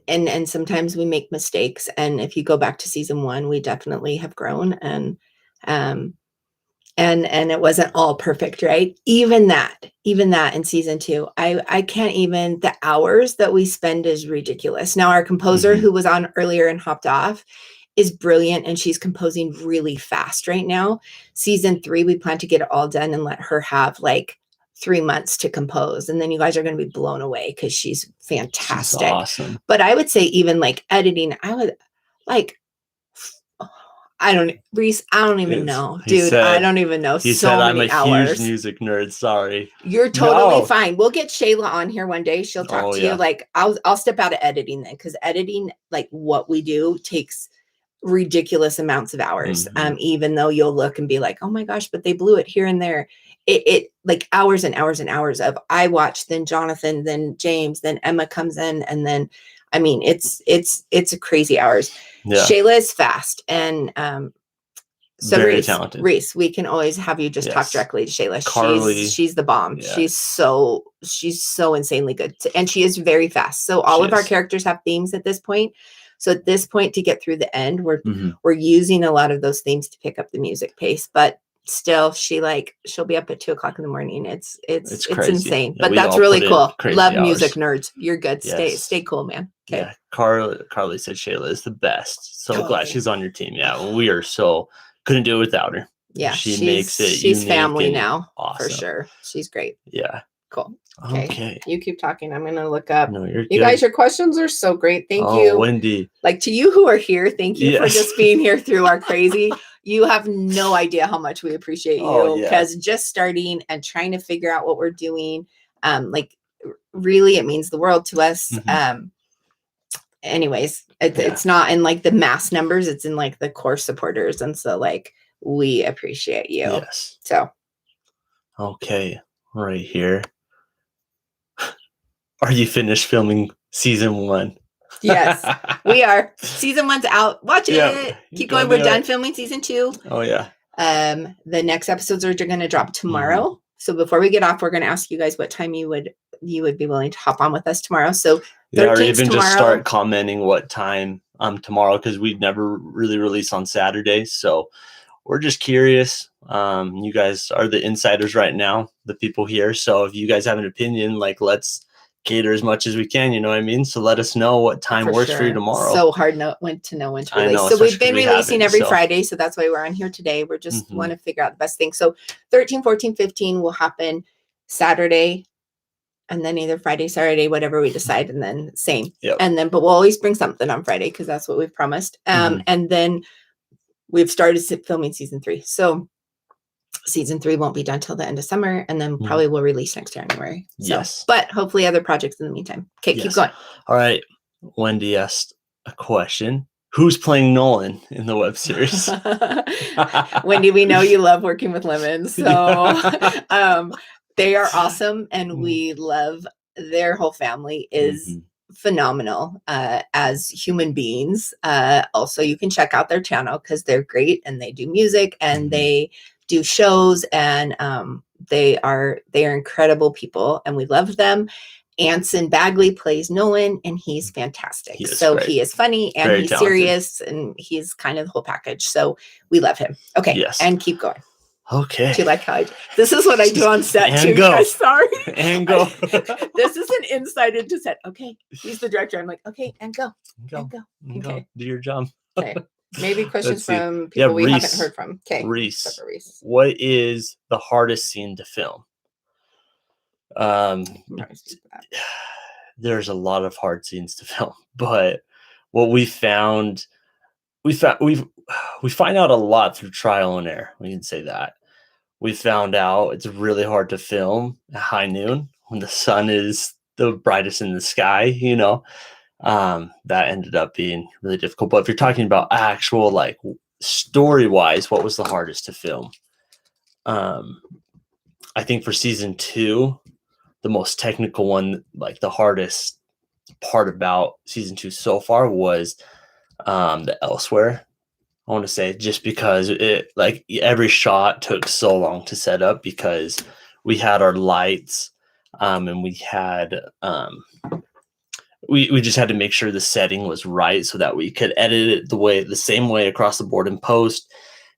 S1: and sometimes we make mistakes. And if you go back to season 1, we definitely have grown. And and it wasn't all perfect, right? Even that in season 2, I can't even, the hours that we spend is ridiculous. Now our composer who was on earlier and hopped off is brilliant, and she's composing really fast right now. Season 3, we plan to get it all done and let her have like 3 months to compose, and then you guys are going to be blown away because she's fantastic.
S2: She's awesome.
S1: But I would say even like editing, I would like, Reese, I don't even know, dude. I don't even know.
S2: He
S1: so
S2: said
S1: many
S2: I'm a
S1: hours.
S2: huge music nerd. Sorry.
S1: You're totally fine. We'll get Shayla on here one day. She'll talk to you. Like I'll step out of editing then, because editing, like what we do, takes ridiculous amounts of hours. Even though you'll look and be like, oh my gosh, but they blew it here and there. It like hours and hours and hours of I watch, then Jonathan, then James, then Emma comes in, and then I mean it's a crazy hours. Yeah. Shayla is fast, and so
S2: very talented.
S1: Reese, we can always have you just talk directly to Shayla.
S2: Carly,
S1: she's the bomb. Yeah. She's so insanely good, and she is very fast. So all of our characters have themes at this point. So at this point, to get through the end, we're using a lot of those themes to pick up the music pace, but still she'll be up at 2:00 in the morning. It's insane. Yeah, but that's really cool. Love music nerds. You're good. Yes. Stay cool, man. Okay.
S2: Yeah. Carly said Shayla is the best. So glad she's on your team. Yeah. We are couldn't do it without her.
S1: Yeah.
S2: She makes it.
S1: She's family now.
S2: Awesome.
S1: For sure. She's great.
S2: Yeah.
S1: Cool. Okay. You keep talking. I'm going to look up.
S2: No, you're
S1: you
S2: good.
S1: Guys, your questions are so great. Thank you.
S2: Wendy.
S1: Like to you who are here, thank you for just being here through our crazy. You have no idea how much we appreciate you, because just starting and trying to figure out what we're doing, like really it means the world to us. Anyways, it's not in like the mass numbers, it's in like the core supporters. And so like we appreciate you.
S2: Yes.
S1: So.
S2: Okay. Right here. Are you finished filming season 1?
S1: Yes, we are. Season 1's out. Watch it. Keep going. We're done filming season 2.
S2: Oh yeah.
S1: The next episodes are going to drop tomorrow. So before we get off, we're going to ask you guys what time you would be willing to hop on with us tomorrow. So
S2: or even just start commenting what time tomorrow, because we'd never really release on Saturdays. So we're just curious. You guys are the insiders right now, the people here. So if you guys have an opinion, like let's cater as much as we can, you know what I mean? So let us know what time works for you tomorrow.
S1: So hard when to release. So we've been releasing every Friday, so that's why we're on here today. We're just want to figure out the best thing. So 13, 14, 15 will happen Saturday, and then either Friday, Saturday, whatever we decide, and then same. Yep. And then, but we'll always bring something on Friday because that's what we've promised. And then we've started filming season 3. So season 3 won't be done till the end of summer, and then probably we'll release next January. So,
S2: yes.
S1: But hopefully other projects in the meantime. Okay, keep going.
S2: All right. Wendy asked a question. Who's playing Nolan in the web series?
S1: Wendy, we know you love working with lemons. So they are awesome, and we love their whole family is phenomenal as human beings. Also, you can check out their channel because they're great, and they do music, and they do shows, and they are incredible people, and we love them. Anson Bagley plays Nolan, and he's fantastic. He is funny, and he's serious, and he's kind of the whole package. So we love him. Okay, and keep going.
S2: Okay.
S1: Do you like how this is what I do on set
S2: and
S1: too?
S2: Go.
S1: Guys, sorry.
S2: And go.
S1: This is an insight into set. Okay, he's the director. I'm like, okay, and go. And go. Okay.
S2: Do your job.
S1: Okay. Maybe questions from people we haven't heard from. Okay.
S2: Reese. What is the hardest scene to film? There's a lot of hard scenes to film, but what we find out a lot through trial and error. We can say that. We found out it's really hard to film at high noon when the sun is the brightest in the sky, you know. That ended up being really difficult. But if you're talking about actual, like, story-wise, what was the hardest to film? I think for season 2, the most technical one, like the hardest part about season 2 so far was the elsewhere. I want to say, just because it, like, every shot took so long to set up because we had our lights, and we had we just had to make sure the setting was right so that we could edit it the same way across the board in post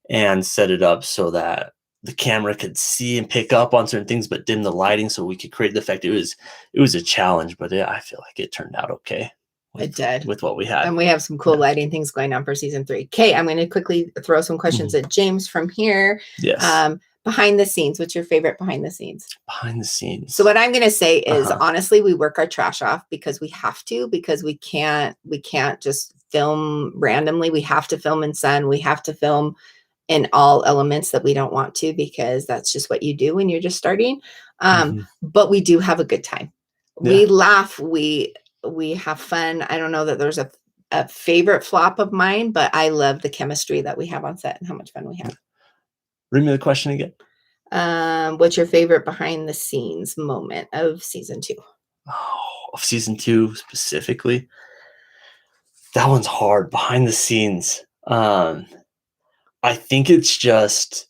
S2: and set it up so that the camera could see and pick up on certain things, but dim the lighting so we could create the effect. It was a challenge, but I feel like it turned out okay.
S1: It did.
S2: With what we had.
S1: And we have some cool lighting things going on for season 3. Okay, I'm going to quickly throw some questions at James from here.
S2: Yes.
S1: Behind the scenes, what's your favorite behind the scenes?
S2: Behind the scenes.
S1: So what I'm going to say is, honestly, we work our trash off because we have to, because we can't just film randomly. We have to film in sun. We have to film in all elements that we don't want to, because that's just what you do when you're just starting. But we do have a good time. Yeah. We laugh. We have fun. I don't know that there's a favorite flop of mine, but I love the chemistry that we have on set and how much fun we have.
S2: Read me the question again.
S1: What's your favorite behind the scenes moment of season 2?
S2: Oh, of season 2 specifically? That one's hard. Behind the scenes. I think it's just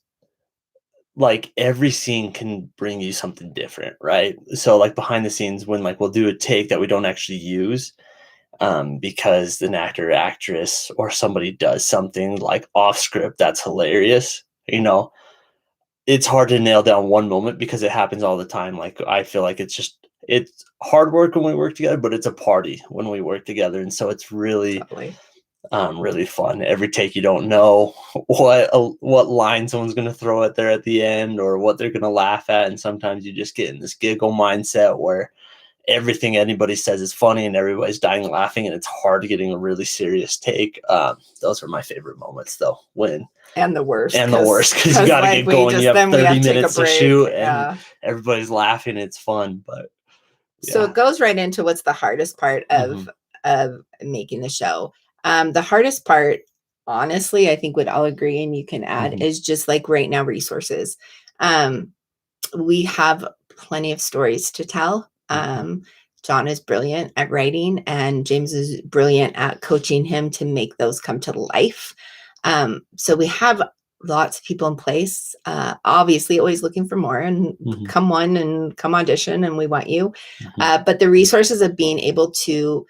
S2: like every scene can bring you something different, right? So like behind the scenes, when like we'll do a take that we don't actually use, because an actor or actress or somebody does something like off script that's hilarious, you know, it's hard to nail down one moment because it happens all the time. Like I feel like it's hard work when we work together, but it's a party when we work together, and so it's really really fun. Every take, you don't know what line someone's going to throw at there at the end or what they're going to laugh at, and sometimes you just get in this giggle mindset where everything anybody says is funny and everybody's dying laughing, and it's hard getting a really serious take. Those are my favorite moments, though.
S1: And the worst
S2: because you got to get going. You have 30 minutes to shoot, and everybody's laughing. It's fun, but
S1: so it goes right into what's the hardest part of making the show. The hardest part, honestly, I think we'd all agree, and you can add, is just like right now, resources. We have plenty of stories to tell. John is brilliant at writing, and James is brilliant at coaching him to make those come to life. So we have lots of people in place, obviously always looking for more, and come audition, and we want you. But the resources of being able to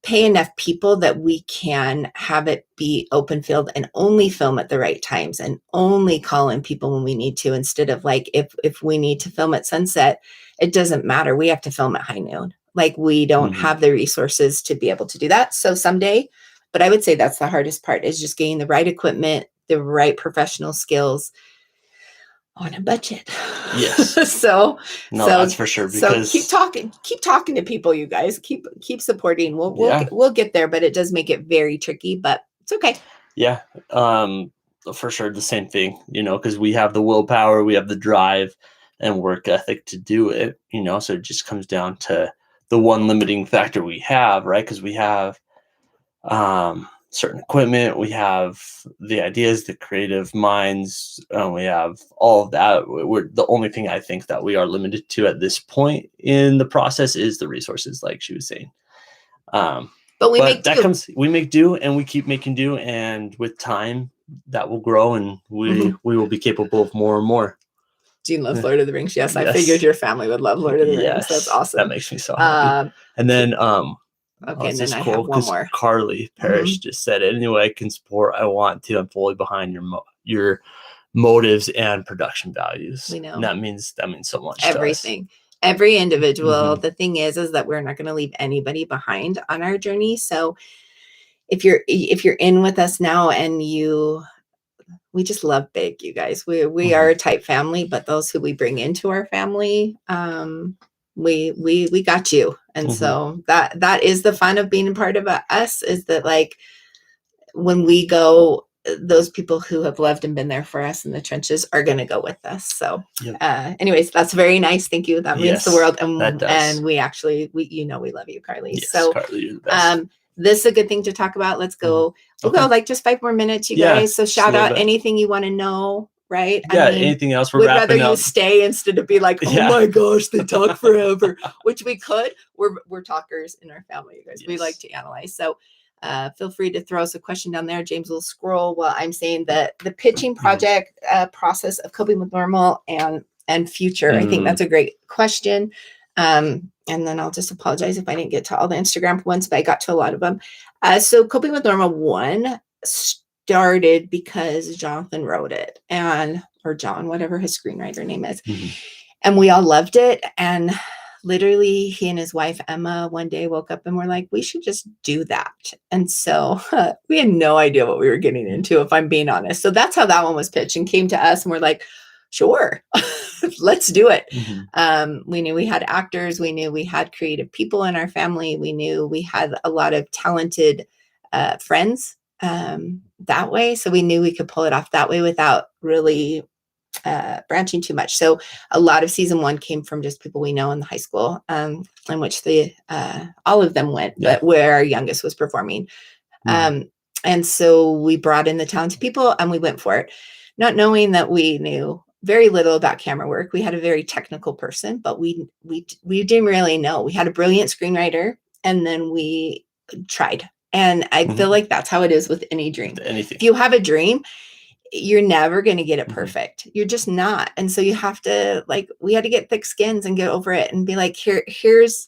S1: pay enough people that we can have it be open field and only film at the right times and only call in people when we need to, instead of like, if we need to film at sunset, it doesn't matter. We have to film at high noon. Like we don't have the resources to be able to do that. So someday, but I would say that's the hardest part, is just getting the right equipment, the right professional skills on a budget.
S2: Yes.
S1: So
S2: that's for sure. Because
S1: so keep talking to people, you guys. Keep supporting. We'll get there, but it does make it very tricky, but it's okay.
S2: Yeah. For sure. The same thing, because we have the willpower, we have the drive and work ethic to do it, so it just comes down to the one limiting factor we have, right? Because we have certain equipment, we have the ideas, the creative minds, we have all of that. We're the only thing I think that we are limited to at this point in the process is the resources, like she was saying.
S1: But we
S2: make do, and we keep making do, and with time that will grow, and we will be capable of more and more.
S1: Do you love Lord of the Rings? Yes, I figured your family would love Lord of the Rings. That's awesome.
S2: That makes me so happy. And then
S1: okay, and then I have one more.
S2: Carly Parrish just said, "Anyway, I can support. I want to. I'm fully behind your motives and production values."
S1: We know.
S2: And that means so much.
S1: Everything, every individual. The thing is that we're not going to leave anybody behind on our journey. So if you're in with us now, and we just love big, you guys. We are a tight family, but those who we bring into our family, we got you. And so that is the fun of being a part of us, is that like when we go, those people who have loved and been there for us in the trenches are going to go with us. So anyways, that's very nice. Thank you. That means the world. And we actually, we love you, Carly.
S2: Yes,
S1: so
S2: Carly, you're the best.
S1: This is a good thing to talk about. Let's go. We'll go like just 5 more minutes, you guys. So shout out anything you want to know, right?
S2: Yeah, anything else.
S1: We'd rather you stay instead of be like, oh my gosh, they talk forever, which we could. We're talkers in our family, you guys. We like to analyze. So feel free to throw us a question down there. James will scroll while I'm saying that the pitching project process of coping with normal and future. I think that's a great question. And then I'll just apologize if I didn't get to all the Instagram ones, but I got to a lot of them. So Coping with Normal 1 started because Jonathan wrote it. And or John, whatever his screenwriter name is.
S2: Mm-hmm.
S1: And we all loved it. And literally he and his wife, Emma, one day woke up and were like, we should just do that. And so we had no idea what we were getting into, if I'm being honest. So that's how that one was pitched and came to us. And we're like, sure, let's do it.
S2: Mm-hmm.
S1: We knew we had actors. We knew we had creative people in our family. We knew we had a lot of talented friends that way. So we knew we could pull it off that way without really branching too much. So a lot of season 1 came from just people we know in the high school, in which all of them went, but where our youngest was performing. And so we brought in the talented people and we went for it, not knowing that we knew very little about camera work. We had a very technical person, but we didn't really know. We had a brilliant screenwriter, and then we tried. And I feel like that's how it is with any dream.
S2: Anything.
S1: If you have a dream, you're never going to get it perfect. You're just not. And so you have to, like, we had to get thick skins and get over it and be like, here's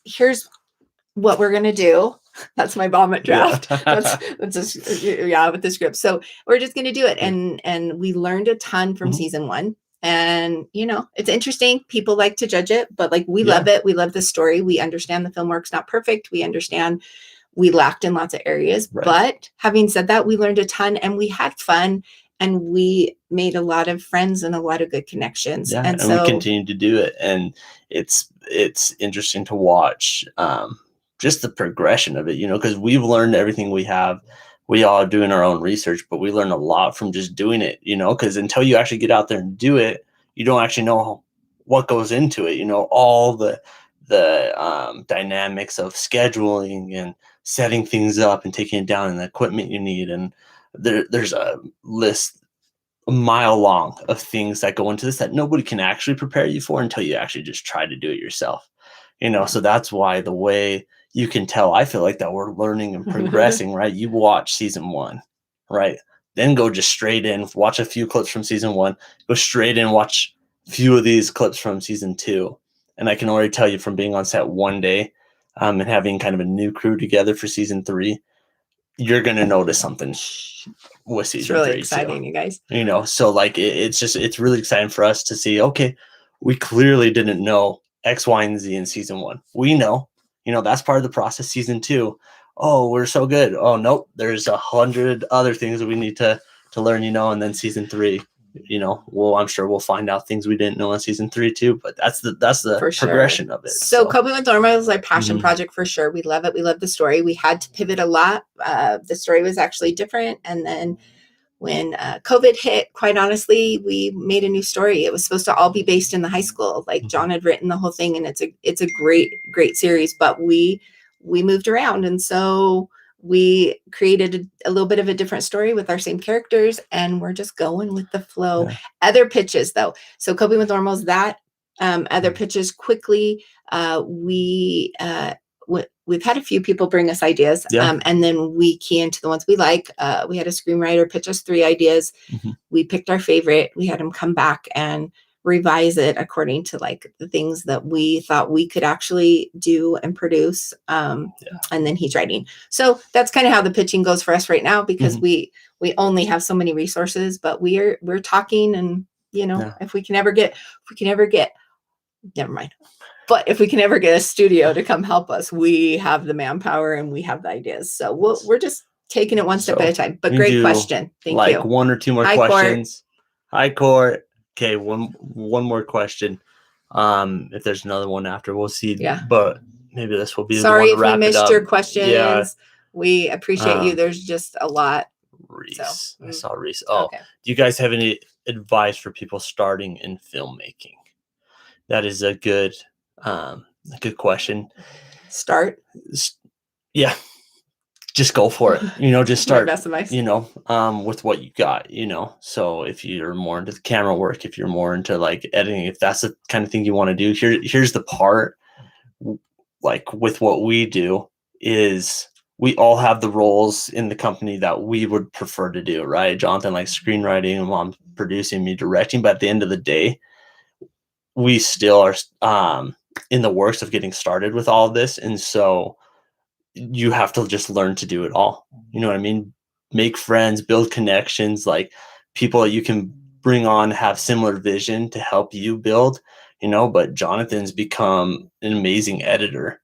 S1: what we're going to do. That's my vomit draft. That's with the script. So we're just going to do it. And we learned a ton from season 1. And, it's interesting. People like to judge it, but like, we love it. We love the story. We understand the film work's not perfect. We understand we lacked in lots of areas, but having said that, we learned a ton and we had fun. And we made a lot of friends and a lot of good connections.
S2: Yeah,
S1: and
S2: so we continue to do it. And it's interesting to watch just the progression of it, because we've learned everything we have. We all are doing our own research, but we learn a lot from just doing it, because until you actually get out there and do it, you don't actually know what goes into it, all the dynamics of scheduling and setting things up and taking it down and the equipment you need. And there's a list a mile long of things that go into this that nobody can actually prepare you for until you actually just try to do it yourself. So that's why the way you can tell, I feel like that we're learning and progressing, right? You watch season 1, right? Then go just straight in, watch a few clips from season 1, go straight in, watch a few of these clips from season 2. And I can already tell you from being on set one day and having kind of a new crew together for season 3, you're going to notice something with season 3. It's
S1: really exciting, you guys.
S2: So like it's really exciting for us to see, okay, we clearly didn't know X, Y, and Z in season 1. We know, that's part of the process. Season 2, oh, we're so good. Oh, nope, there's 100 other things that we need to learn, and then season 3, well, I'm sure we'll find out things we didn't know in season 3 too, but that's the progression of it.
S1: So Coping with Normal is our passion project for sure. We love it. We love the story. We had to pivot a lot. The story was actually different. And then when COVID hit, quite honestly, we made a new story. It was supposed to all be based in the high school. Like John had written the whole thing, and it's a great series, but we moved around. And so we created a little bit of a different story with our same characters, and we're just going with the flow. Other pitches though. So Coping with Normal is that. Other pitches quickly. We've had a few people bring us ideas, and then we key into the ones we like. We had a screenwriter pitch us 3 ideas. We picked our favorite. We had him come back and revise it according to like the things that we thought we could actually do and produce. And then he's writing. So that's kind of how the pitching goes for us right now, because we only have so many resources, but we're talking, and if we can ever get, never mind. But if we can ever get a studio to come help us, we have the manpower and we have the ideas. So we're just taking it one step at a time. But great question. Thank you.
S2: One or two more questions. Hi, Court. Okay, one more question. If there's another one after, we'll see. Yeah. But maybe this will be
S1: sorry
S2: the one to
S1: if we missed your questions.
S2: Yeah.
S1: We appreciate you. There's just a lot.
S2: Reese. So. I saw Reese. Oh, okay. Do you guys have any advice for people starting in filmmaking? That is a good question.
S1: Start.
S2: Yeah. Just go for it. Just start,
S1: best advice.
S2: With what you got, So if you're more into the camera work, if you're more into like editing, if that's the kind of thing you want to do, here's the part, like with what we do is we all have the roles in the company that we would prefer to do, right? Jonathan likes screenwriting, and Mom producing, me directing, but at the end of the day, we still are in the works of getting started with all of this. And so you have to just learn to do it all. You know what I mean? Make friends, build connections, like people that you can bring on have similar vision to help you build, but Jonathan's become an amazing editor,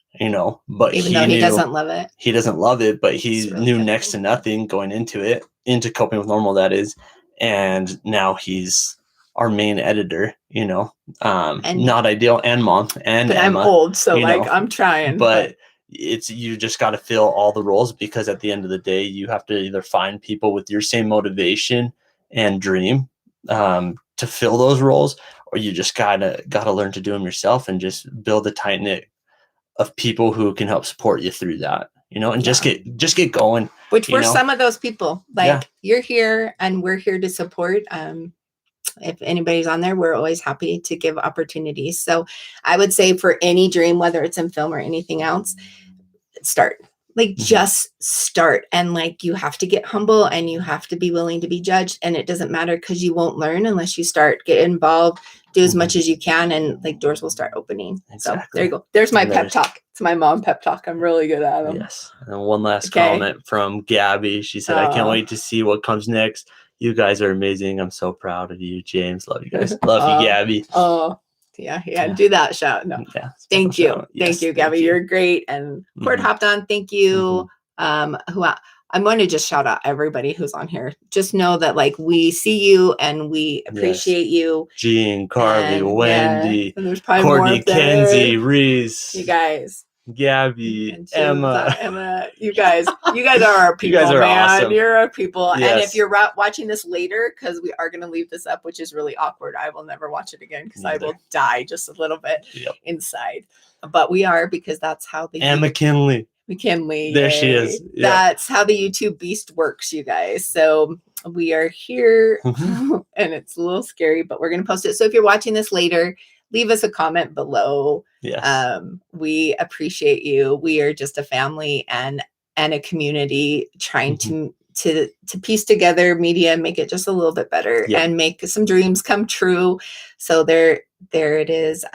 S2: but
S1: Even though he doesn't love it.
S2: He doesn't love it, but he
S1: really
S2: knew
S1: good.
S2: next to nothing going into Coping with Normal, that is. And now he's our main editor, not ideal, and mom and
S1: but
S2: Emma,
S1: I'm old, so I'm trying.
S2: But you just got to fill all the roles, because at the end of the day, you have to either find people with your same motivation and dream to fill those roles, or you just gotta learn to do them yourself and just build a tight knit of people who can help support you through that, and just get going.
S1: Which we're some of those people. You're here, and we're here to support. If anybody's on there, we're always happy to give opportunities. So I would say for any dream, whether it's in film or anything else, start. Just start. And you have to get humble, and you have to be willing to be judged. And it doesn't matter, because you won't learn unless you start. Get involved, do as much as you can, and doors will start opening. Exactly. So there you go. There's my pep talk. It's my mom pep talk. I'm really good at them.
S2: Yes. And one last comment from Gabby. She said, I can't wait to see what comes next. You guys are amazing. I'm so proud of you, James. Love you guys. Love you, Gabby.
S1: Yeah. Do that shout. No. Yeah. Thank you. Thank you, Gabby. You're great. And Cord hopped on. Thank you. I'm going to just shout out everybody who's on here. Just know that we see you and we appreciate you.
S2: Jean, Carly, Wendy,
S1: and there's probably
S2: Courtney, Kenzie, Reese.
S1: You guys.
S2: Gabby, Emma.
S1: You guys are our people.
S2: You guys are
S1: man.
S2: Awesome.
S1: You're our people.
S2: Yes.
S1: And if you're watching this later, because we are going to leave this up, which is really awkward. I will never watch it again, because I will die just a little bit inside. But we are, because that's how
S2: and McKinley.
S1: There
S2: she is.
S1: Yeah. That's how the YouTube beast works, you guys. So we are here, and it's a little scary, but we're going to post it. So if you're watching this later, leave us a comment below.
S2: Yes.
S1: We appreciate you. We are just a family and a community trying to piece together media, make it just a little bit better, and make some dreams come true. So there it is.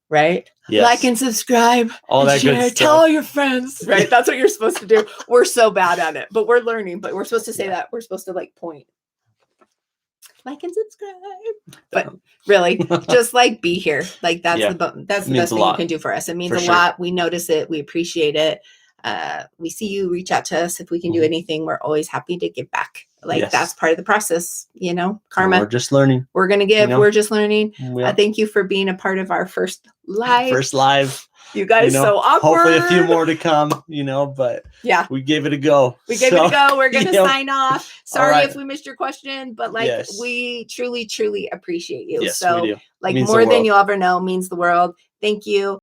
S1: Right? Yes. Like and subscribe.
S2: All that
S1: share.
S2: good stuff.
S1: Tell all your friends. Right? That's what you're supposed to do. We're so bad at it, but we're learning. But we're supposed to say that. We're supposed to point. Like and subscribe. But really, just be here. That's the best thing you can do for us. It means a lot. We notice it. We appreciate it. We see you. Reach out to us if we can do anything. We're always happy to give back. That's part of the process, karma.
S2: We're just learning.
S1: We're going to give. We're just learning. Thank you for being a part of our first live. You guys, so awkward.
S2: Hopefully a few more to come, but we gave it a go.
S1: We're going to sign off. Sorry if we missed your question, but we truly, truly appreciate you.
S2: Yes,
S1: so
S2: we do.
S1: more than you'll ever know, means the world. Thank you.